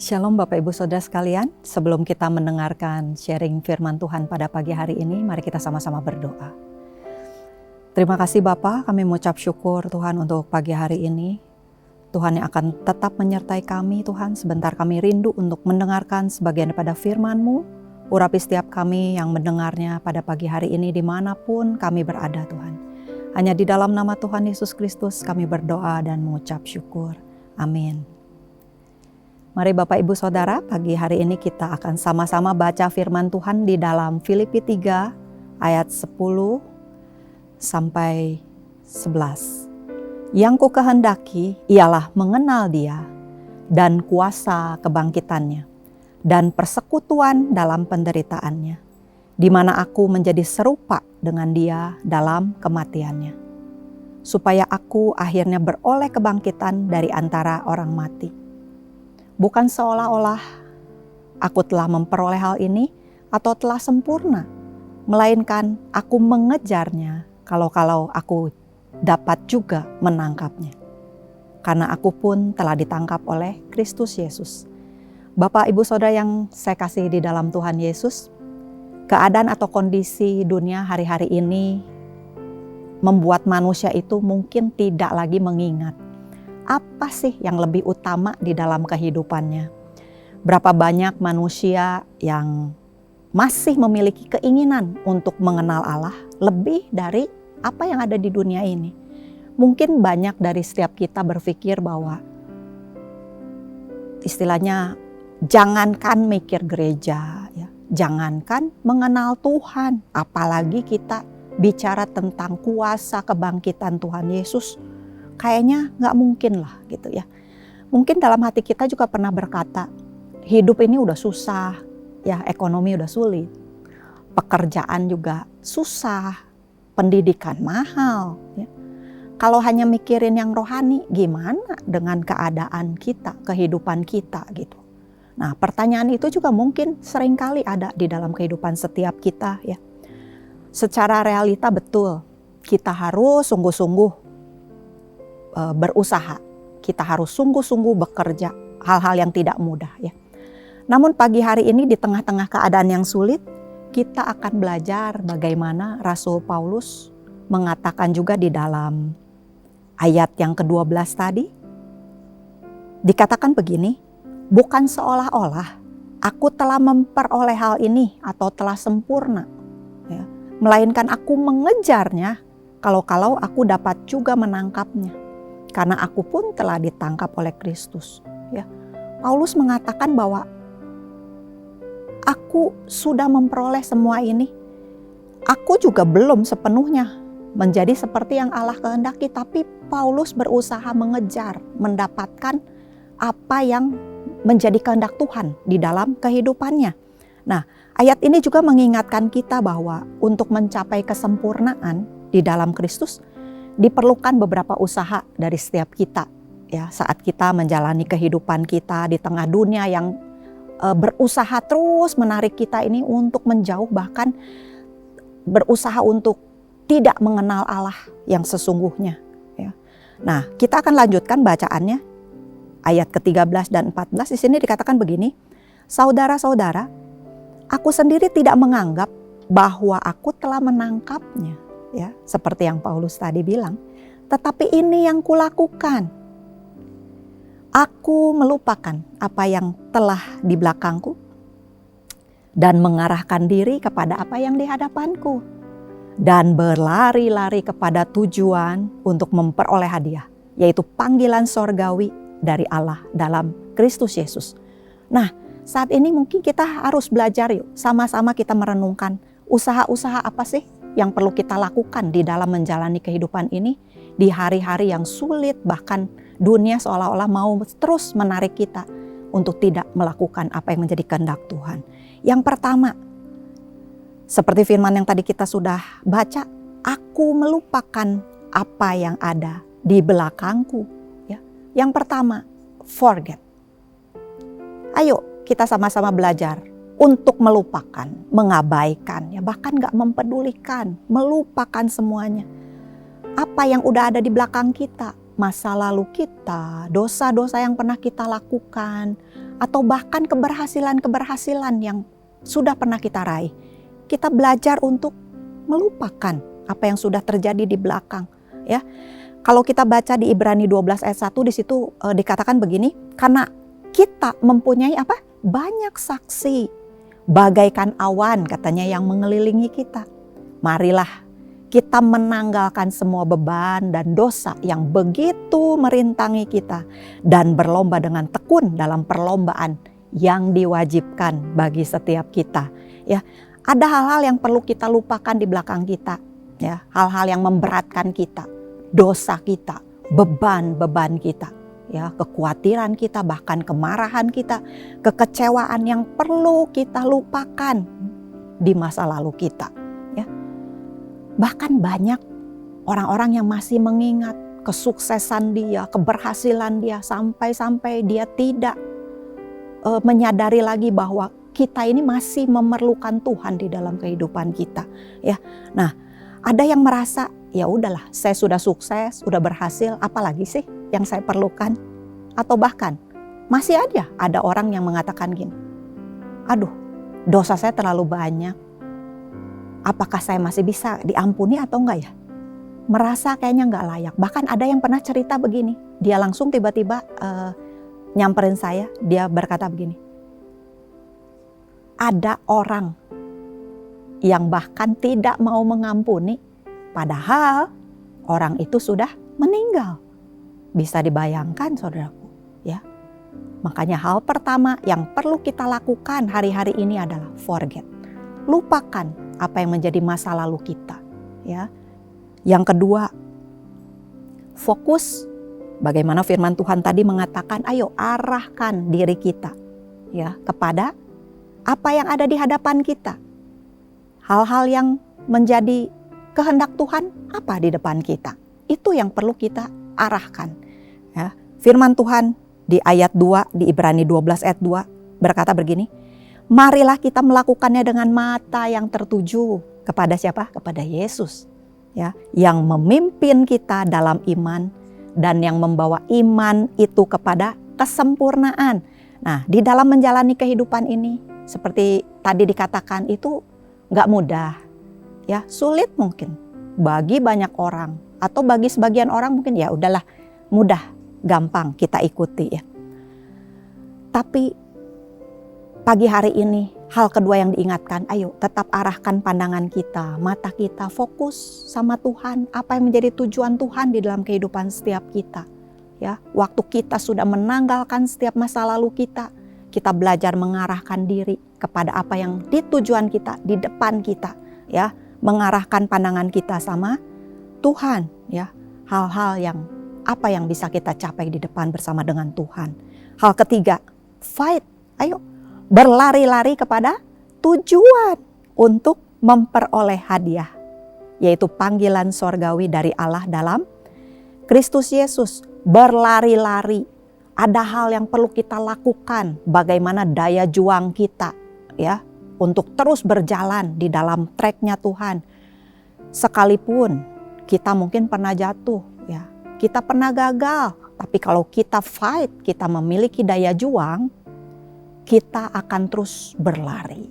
Shalom Bapak Ibu Saudara sekalian, sebelum kita mendengarkan sharing firman Tuhan pada pagi hari ini, mari kita sama-sama berdoa. Terima kasih Bapa, kami mengucap syukur Tuhan untuk pagi hari ini. Tuhan yang akan tetap menyertai kami Tuhan, sebentar kami rindu untuk mendengarkan sebagian daripada firman-Mu. Urapi setiap kami yang mendengarnya pada pagi hari ini dimanapun kami berada Tuhan. Hanya di dalam nama Tuhan Yesus Kristus kami berdoa dan mengucap syukur. Amin. Mari Bapak Ibu Saudara, pagi hari ini kita akan sama-sama baca firman Tuhan di dalam Filipi 3 ayat 10 sampai 11. Yang ku kehendaki ialah mengenal Dia dan kuasa kebangkitannya dan persekutuan dalam penderitaannya, di mana aku menjadi serupa dengan Dia dalam kematiannya, supaya aku akhirnya beroleh kebangkitan dari antara orang mati. Bukan seolah-olah aku telah memperoleh hal ini atau telah sempurna, melainkan aku mengejarnya kalau aku dapat juga menangkapnya. Karena aku pun telah ditangkap oleh Kristus Yesus. Bapak Ibu Saudara yang saya kasih di dalam Tuhan Yesus, keadaan atau kondisi dunia hari-hari ini membuat manusia itu mungkin tidak lagi mengingat apa sih yang lebih utama di dalam kehidupannya. Berapa banyak manusia yang masih memiliki keinginan untuk mengenal Allah lebih dari apa yang ada di dunia ini. Mungkin banyak dari setiap kita berpikir bahwa istilahnya jangankan mikir gereja, ya, jangankan mengenal Tuhan, apalagi kita bicara tentang kuasa kebangkitan Tuhan Yesus. Kayaknya gak mungkin lah gitu ya. Mungkin dalam hati kita juga pernah berkata, hidup ini udah susah, ya ekonomi udah sulit, pekerjaan juga susah, pendidikan mahal. Ya. Kalau hanya mikirin yang rohani, gimana dengan keadaan kita, kehidupan kita gitu. Nah pertanyaan itu juga mungkin seringkali ada di dalam kehidupan setiap kita ya. Secara realita betul, kita harus sungguh-sungguh berusaha, kita harus sungguh-sungguh bekerja, hal-hal yang tidak mudah ya. Namun pagi hari ini di tengah-tengah keadaan yang sulit, kita akan belajar bagaimana Rasul Paulus mengatakan juga di dalam ayat yang ke-12 tadi, dikatakan begini, bukan seolah-olah aku telah memperoleh hal ini atau telah sempurna, ya, melainkan aku mengejarnya kalau aku dapat juga menangkapnya. Karena aku pun telah ditangkap oleh Kristus. Ya. Paulus mengatakan bahwa aku sudah memperoleh semua ini. Aku juga belum sepenuhnya menjadi seperti yang Allah kehendaki. Tapi Paulus berusaha mengejar, mendapatkan apa yang menjadi kehendak Tuhan di dalam kehidupannya. Nah, ayat ini juga mengingatkan kita bahwa untuk mencapai kesempurnaan di dalam Kristus, diperlukan beberapa usaha dari setiap kita ya saat kita menjalani kehidupan kita di tengah dunia yang berusaha terus menarik kita ini untuk menjauh, bahkan berusaha untuk tidak mengenal Allah yang sesungguhnya ya. Nah, kita akan lanjutkan bacaannya ayat ke-13 dan 14. Di sini dikatakan begini, saudara-saudara, aku sendiri tidak menganggap bahwa aku telah menangkapnya. Ya, seperti yang Paulus tadi bilang, tetapi ini yang kulakukan. Aku melupakan apa yang telah di belakangku dan mengarahkan diri kepada apa yang di hadapanku dan berlari-lari kepada tujuan untuk memperoleh hadiah, yaitu panggilan sorgawi dari Allah dalam Kristus Yesus. Nah, saat ini mungkin kita harus belajar yuk, sama-sama kita merenungkan usaha-usaha apa sih yang perlu kita lakukan di dalam menjalani kehidupan ini di hari-hari yang sulit, bahkan dunia seolah-olah mau terus menarik kita untuk tidak melakukan apa yang menjadi kehendak Tuhan. Yang pertama, seperti firman yang tadi kita sudah baca, aku melupakan apa yang ada di belakangku. Ya. Yang pertama, forget. Ayo kita sama-sama belajar untuk melupakan, mengabaikan, ya bahkan gak mempedulikan, melupakan semuanya. Apa yang udah ada di belakang kita, masa lalu kita, dosa-dosa yang pernah kita lakukan, atau bahkan keberhasilan-keberhasilan yang sudah pernah kita raih. Kita belajar untuk melupakan apa yang sudah terjadi di belakang, ya. Kalau kita baca di Ibrani 12 ayat 1 di situ dikatakan begini, karena kita mempunyai apa? Banyak saksi, bagaikan awan katanya yang mengelilingi kita. Marilah kita menanggalkan semua beban dan dosa yang begitu merintangi kita dan berlomba dengan tekun dalam perlombaan yang diwajibkan bagi setiap kita. Ya, ada hal-hal yang perlu kita lupakan di belakang kita, ya, hal-hal yang memberatkan kita, dosa kita, beban-beban kita, ya, kekhawatiran kita, bahkan kemarahan kita, kekecewaan yang perlu kita lupakan di masa lalu kita. Bahkan banyak orang-orang yang masih mengingat kesuksesan dia, keberhasilan dia, sampai-sampai dia tidak menyadari lagi bahwa kita ini masih memerlukan Tuhan di dalam kehidupan kita. Ya, nah, ada yang merasa ya udahlah, saya sudah sukses, sudah berhasil, apalagi sih yang saya perlukan? Atau bahkan masih ada orang yang mengatakan gini, aduh, dosa saya terlalu banyak. Apakah saya masih bisa diampuni atau enggak ya? Merasa kayaknya enggak layak. Bahkan ada yang pernah cerita begini. Dia langsung tiba-tiba nyamperin saya. Dia berkata begini. Ada orang yang bahkan tidak mau mengampuni. Padahal orang itu sudah meninggal. Bisa dibayangkan saudaraku. Ya. Makanya hal pertama yang perlu kita lakukan hari-hari ini adalah forget. Lupakan apa yang menjadi masa lalu kita, ya. Yang kedua, fokus bagaimana firman Tuhan tadi mengatakan, ayo arahkan diri kita, ya, kepada apa yang ada di hadapan kita. Hal-hal yang menjadi kehendak Tuhan apa di depan kita. Itu yang perlu kita arahkan, ya. Firman Tuhan di ayat 2 di Ibrani 12 ayat 2 berkata begini, marilah kita melakukannya dengan mata yang tertuju kepada siapa? Kepada Yesus, ya, yang memimpin kita dalam iman dan yang membawa iman itu kepada kesempurnaan. Nah, di dalam menjalani kehidupan ini, seperti tadi dikatakan itu nggak mudah, ya, sulit mungkin bagi banyak orang atau bagi sebagian orang mungkin ya udahlah mudah, gampang kita ikuti, ya. Tapi pagi hari ini, hal kedua yang diingatkan, ayo tetap arahkan pandangan kita, mata kita, fokus sama Tuhan. Apa yang menjadi tujuan Tuhan di dalam kehidupan setiap kita. Ya, waktu kita sudah menanggalkan setiap masa lalu kita belajar mengarahkan diri kepada apa yang di tujuan kita, di depan kita. Ya, mengarahkan pandangan kita sama Tuhan. Ya, hal-hal yang apa yang bisa kita capai di depan bersama dengan Tuhan. Hal ketiga, fight, ayo. Berlari-lari kepada tujuan untuk memperoleh hadiah, yaitu panggilan sorgawi dari Allah dalam Kristus Yesus. Berlari-lari, ada hal yang perlu kita lakukan, bagaimana daya juang kita, ya, untuk terus berjalan di dalam tracknya Tuhan. Sekalipun kita mungkin pernah jatuh, ya, kita pernah gagal, tapi kalau kita fight, kita memiliki daya juang, kita akan terus berlari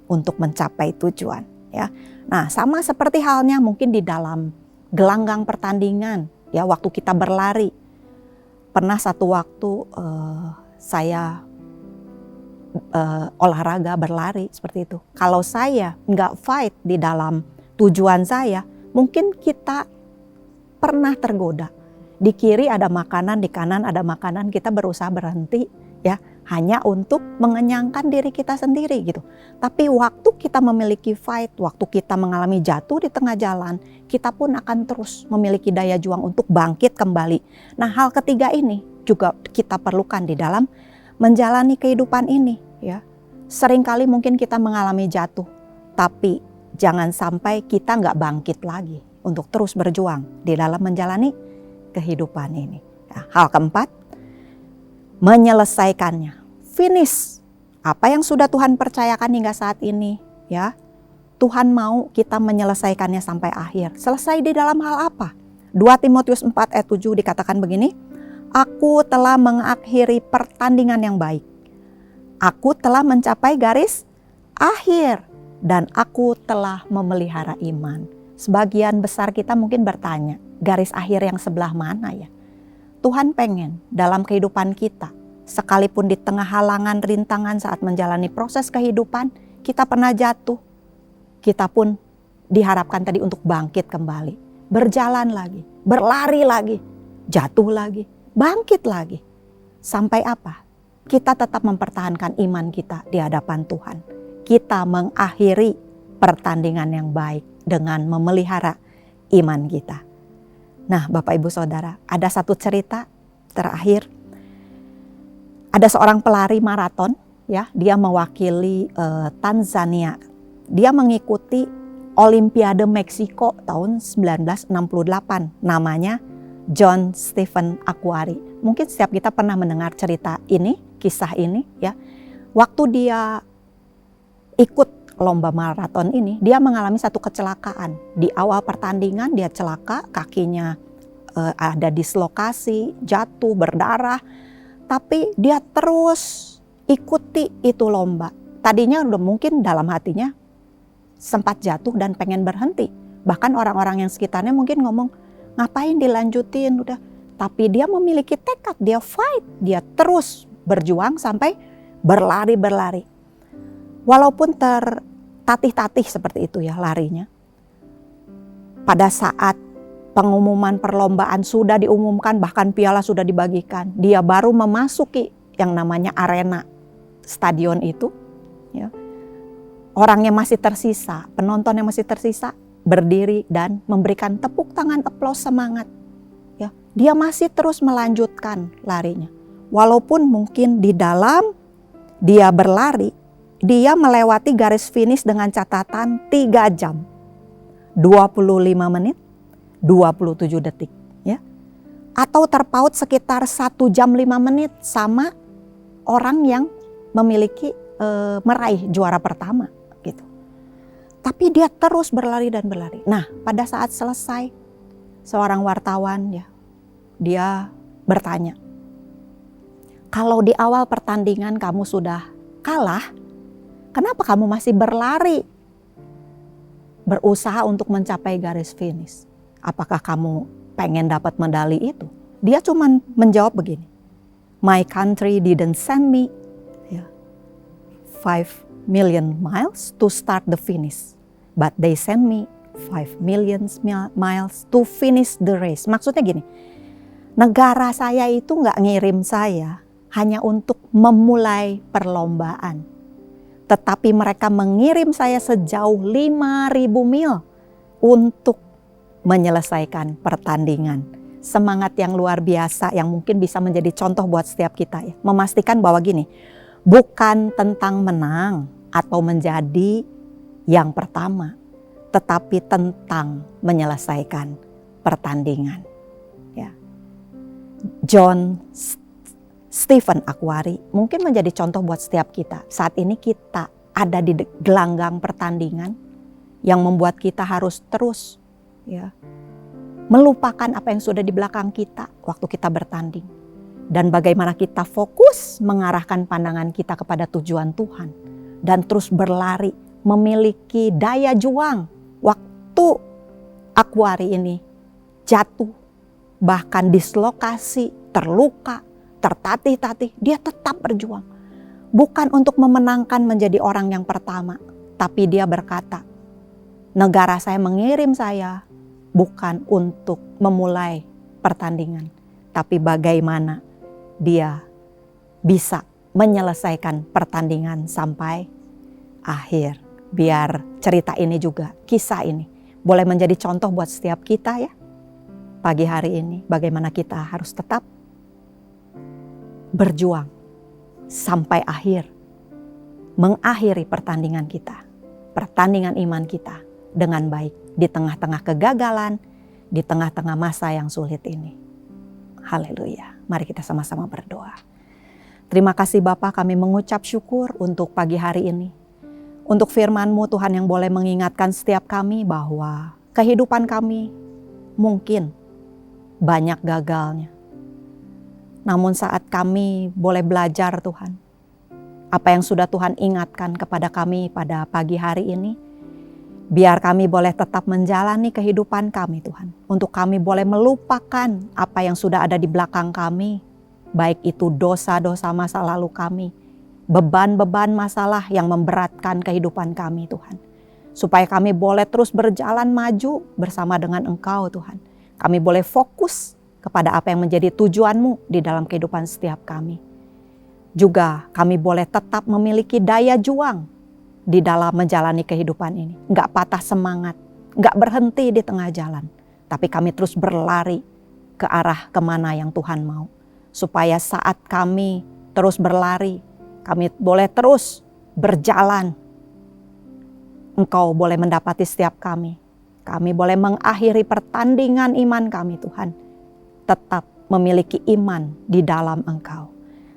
untuk mencapai tujuan, ya. Nah, sama seperti halnya mungkin di dalam gelanggang pertandingan, ya, waktu kita berlari. Pernah satu waktu saya olahraga berlari seperti itu. Kalau saya nggak fight di dalam tujuan saya, mungkin kita pernah tergoda. Di kiri ada makanan, di kanan ada makanan, kita berusaha berhenti, ya, hanya untuk mengenyangkan diri kita sendiri gitu. Tapi waktu kita memiliki fight, waktu kita mengalami jatuh di tengah jalan, kita pun akan terus memiliki daya juang untuk bangkit kembali. Nah, hal ketiga ini juga kita perlukan di dalam menjalani kehidupan ini, ya. Seringkali mungkin kita mengalami jatuh, tapi jangan sampai kita nggak bangkit lagi untuk terus berjuang di dalam menjalani kehidupan ini. Nah, hal keempat, menyelesaikannya. Finish. Apa yang sudah Tuhan percayakan hingga saat ini, ya. Tuhan mau kita menyelesaikannya sampai akhir. Selesai di dalam hal apa? 2 Timotius 4 ayat 7 dikatakan begini, aku telah mengakhiri pertandingan yang baik. Aku telah mencapai garis akhir dan aku telah memelihara iman. Sebagian besar kita mungkin bertanya, garis akhir yang sebelah mana ya? Tuhan pengen dalam kehidupan kita, sekalipun di tengah halangan, rintangan saat menjalani proses kehidupan, kita pernah jatuh. Kita pun diharapkan tadi untuk bangkit kembali, berjalan lagi, berlari lagi, jatuh lagi, bangkit lagi. Sampai apa? Kita tetap mempertahankan iman kita di hadapan Tuhan. Kita mengakhiri pertandingan yang baik dengan memelihara iman kita. Nah, Bapak Ibu Saudara, ada satu cerita terakhir. Ada seorang pelari maraton, ya, dia mewakili Tanzania. Dia mengikuti Olimpiade Meksiko tahun 1968. Namanya John Stephen Akhwari. Mungkin setiap kita pernah mendengar cerita ini, kisah ini, ya. Waktu dia ikut lomba maraton ini, dia mengalami satu kecelakaan. Di awal pertandingan dia celaka, kakinya ada dislokasi, jatuh, berdarah. Tapi dia terus ikuti itu lomba. Tadinya udah mungkin dalam hatinya sempat jatuh dan pengen berhenti. Bahkan orang-orang yang sekitarnya mungkin ngomong, ngapain dilanjutin udah. Tapi dia memiliki tekad, dia fight, dia terus berjuang sampai berlari. Walaupun tertatih-tatih seperti itu ya larinya. Pada saat pengumuman perlombaan sudah diumumkan, bahkan piala sudah dibagikan, dia baru memasuki yang namanya arena stadion itu. Ya. Orang yang masih tersisa, penonton yang masih tersisa, berdiri dan memberikan tepuk tangan, aplaus, semangat. Ya, dia masih terus melanjutkan larinya. Walaupun mungkin di dalam dia berlari, dia melewati garis finish dengan catatan 3 jam, 25 menit, 27 detik. Ya. Atau terpaut sekitar 1 jam 5 menit sama orang yang memiliki meraih juara pertama. Gitu. Tapi dia terus berlari dan berlari. Nah, pada saat selesai, seorang wartawan ya, dia bertanya, kalau di awal pertandingan kamu sudah kalah, kenapa kamu masih berlari? Berusaha untuk mencapai garis finish. Apakah kamu pengen dapat medali itu? Dia cuma menjawab begini, my country didn't send me 5 million miles to start the finish. But they send me 5 million miles to finish the race. Maksudnya gini, negara saya itu gak ngirim saya hanya untuk memulai perlombaan. Tetapi mereka mengirim saya sejauh 5.000 mil untuk menyelesaikan pertandingan. Semangat yang luar biasa yang mungkin bisa menjadi contoh buat setiap kita ya. Memastikan bahwa gini, bukan tentang menang atau menjadi yang pertama, tetapi tentang menyelesaikan pertandingan. Ya. John Stephen Akhwari mungkin menjadi contoh buat setiap kita. Saat ini kita ada di gelanggang pertandingan yang membuat kita harus terus ya, melupakan apa yang sudah di belakang kita waktu kita bertanding. Dan bagaimana kita fokus mengarahkan pandangan kita kepada tujuan Tuhan. Dan terus berlari, memiliki daya juang. Waktu Akhwari ini jatuh, bahkan dislokasi, terluka, tertatih-tatih, dia tetap berjuang. Bukan untuk memenangkan menjadi orang yang pertama. Tapi dia berkata, negara saya mengirim saya bukan untuk memulai pertandingan. Tapi bagaimana dia bisa menyelesaikan pertandingan sampai akhir. Biar cerita ini juga, kisah ini boleh menjadi contoh buat setiap kita ya. Pagi hari ini bagaimana kita harus tetap berjuang sampai akhir. Mengakhiri pertandingan kita, pertandingan iman kita dengan baik di tengah-tengah kegagalan, di tengah-tengah masa yang sulit ini. Haleluya. Mari kita sama-sama berdoa. Terima kasih Bapa, kami mengucap syukur untuk pagi hari ini. Untuk firman-Mu Tuhan yang boleh mengingatkan setiap kami bahwa kehidupan kami mungkin banyak gagalnya. Namun saat kami boleh belajar Tuhan, apa yang sudah Tuhan ingatkan kepada kami pada pagi hari ini. Biar kami boleh tetap menjalani kehidupan kami Tuhan. Untuk kami boleh melupakan apa yang sudah ada di belakang kami. Baik itu dosa-dosa masa lalu kami. Beban-beban masalah yang memberatkan kehidupan kami Tuhan. Supaya kami boleh terus berjalan maju bersama dengan Engkau Tuhan. Kami boleh fokus kepada apa yang menjadi tujuan-Mu di dalam kehidupan setiap kami. Juga kami boleh tetap memiliki daya juang di dalam menjalani kehidupan ini. Enggak patah semangat, enggak berhenti di tengah jalan. Tapi kami terus berlari ke arah kemana yang Tuhan mau. Supaya saat kami terus berlari, kami boleh terus berjalan. Engkau boleh mendapati setiap kami. Kami boleh mengakhiri pertandingan iman kami Tuhan. Tetap memiliki iman di dalam Engkau.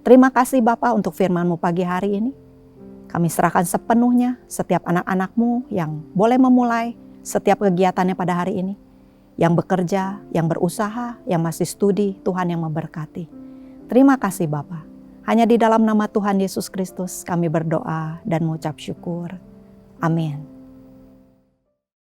Terima kasih Bapa untuk firman-Mu pagi hari ini. Kami serahkan sepenuhnya setiap anak-anak-Mu yang boleh memulai setiap kegiatannya pada hari ini. Yang bekerja, yang berusaha, yang masih studi, Tuhan yang memberkati. Terima kasih Bapa. Hanya di dalam nama Tuhan Yesus Kristus kami berdoa dan mengucap syukur. Amin.